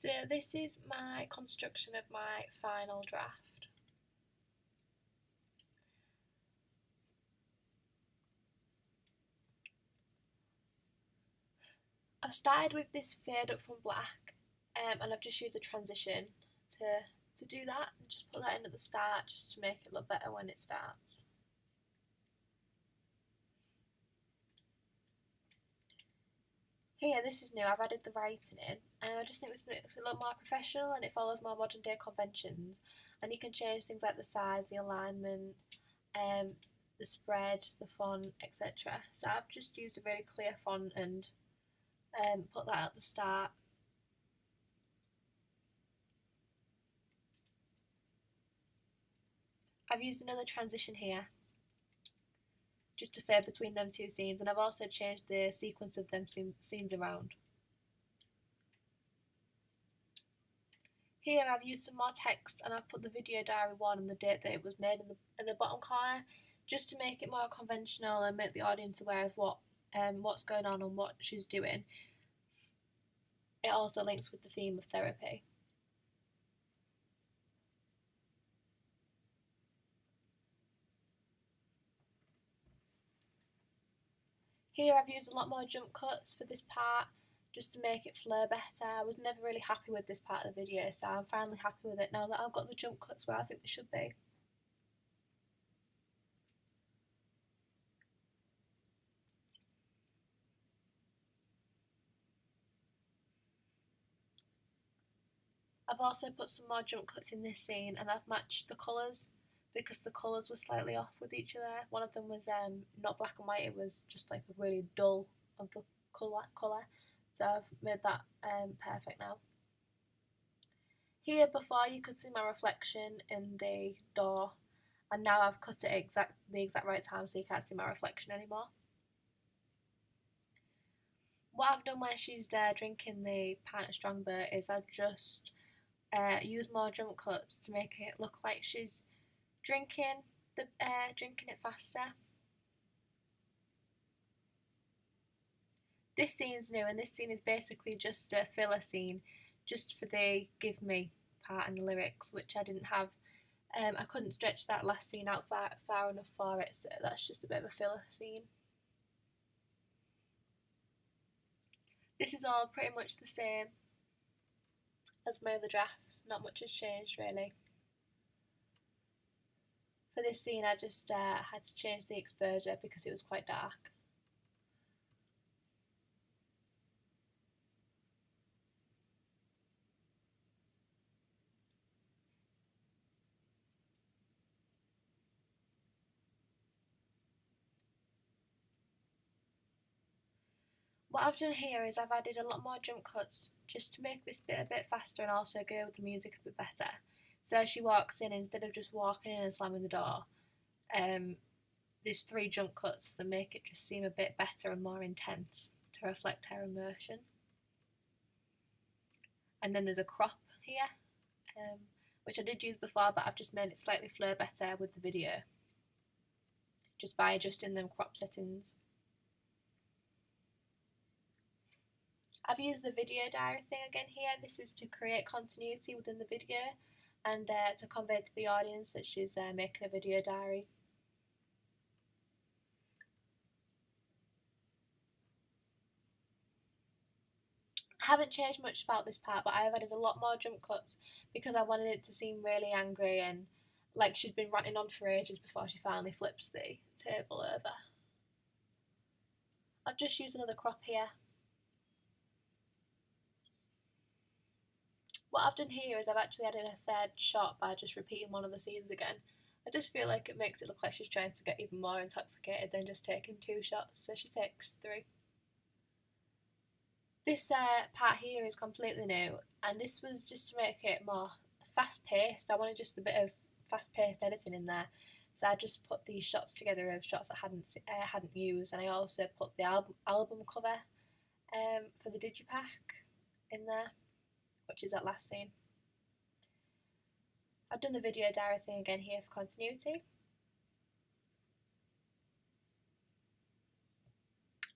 So this is my construction of my final draft. I've started with this fade up from black, and I've just used a transition to do that, and just put that in at the start just to make it look better when it starts. Here, this is new, I've added the writing in, and I just think this makes it look more professional and it follows more modern day conventions, and you can change things like the size, the alignment, the spread, the font, etc. So I've just used a really clear font and put that at the start. I've used another transition here just to fade between them two scenes, and I've also changed the sequence of them scenes around. Here I've used some more text and I've put the video diary 1 and the date that it was made in the bottom corner, just to make it more conventional and make the audience aware of what's going on and what she's doing. It also links with the theme of therapy. Here I've used a lot more jump cuts for this part, just to make it flow better. I was never really happy with this part of the video, so I'm finally happy with it now that I've got the jump cuts where I think they should be. I've also put some more jump cuts in this scene, and I've matched the colours because the colours were slightly off with each other. One of them was not black and white, it was just like a really dull of the colour. So I've made that perfect now. Here before you could see my reflection in the door, and now I've cut it the exact right time so you can't see my reflection anymore. What I've done when she's drinking the pint of Strongbow is I've just used more jump cuts to make it look like she's drinking it faster. This scene's new, and this scene is basically just a filler scene, just for the give me part in the lyrics, which I didn't have. I couldn't stretch that last scene out far enough for it, so that's just a bit of a filler scene. This is all pretty much the same as my other drafts, not much has changed really. For this scene I just had to change the exposure because it was quite dark. What I've done here is I've added a lot more jump cuts just to make this bit a bit faster and also go with the music a bit better. So as she walks in, instead of just walking in and slamming the door, there's 3 jump cuts that make it just seem a bit better and more intense to reflect her emotion. And then there's a crop here, which I did use before, but I've just made it slightly flow better with the video, just by adjusting them crop settings. I've used the video diary thing again here. This is to create continuity within the video and to convey to the audience that she's making a video diary. I haven't changed much about this part, but I have added a lot more jump cuts because I wanted it to seem really angry and like she'd been ranting on for ages before she finally flips the table over. I've just used another crop here. What I've done here is I've actually added a 3rd shot by just repeating one of the scenes again. I just feel like it makes it look like she's trying to get even more intoxicated than just taking 2 shots, so she takes 3. This part here is completely new, and this was just to make it more fast-paced. I wanted just a bit of fast-paced editing in there, so I just put these shots together of shots I hadn't used, and I also put the album cover for the digipack in there, which is that last scene. I've done the video diary thing again here for continuity.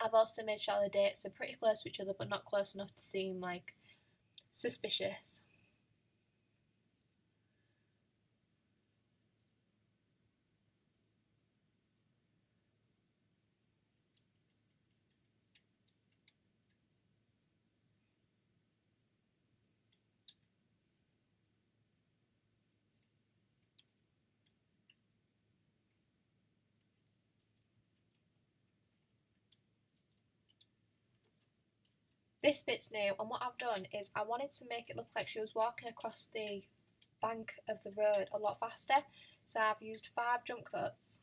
I've also made sure the dates are pretty close to each other, but not close enough to seem like suspicious. This bit's new, and what I've done is I wanted to make it look like she was walking across the bank of the road a lot faster, so I've used 5 jump cuts,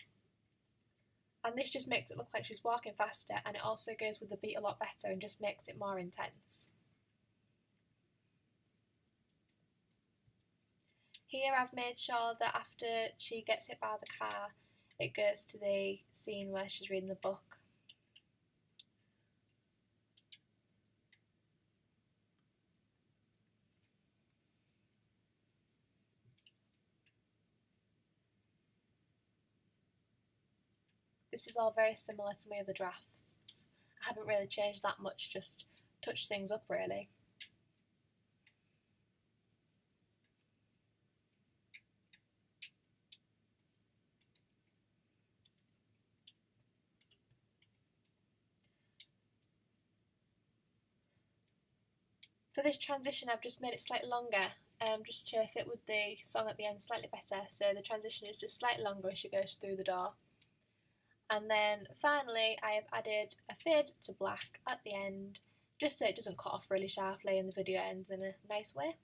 and this just makes it look like she's walking faster, and it also goes with the beat a lot better and just makes it more intense. Here I've made sure that after she gets hit by the car, it goes to the scene where she's reading the book. This is all very similar to my other drafts. I haven't really changed that much, just touched things up really. For this transition I've just made it slightly longer, just to fit with the song at the end slightly better, so the transition is just slightly longer as she goes through the door. And then finally I have added a fade to black at the end, just so it doesn't cut off really sharply and the video ends in a nice way.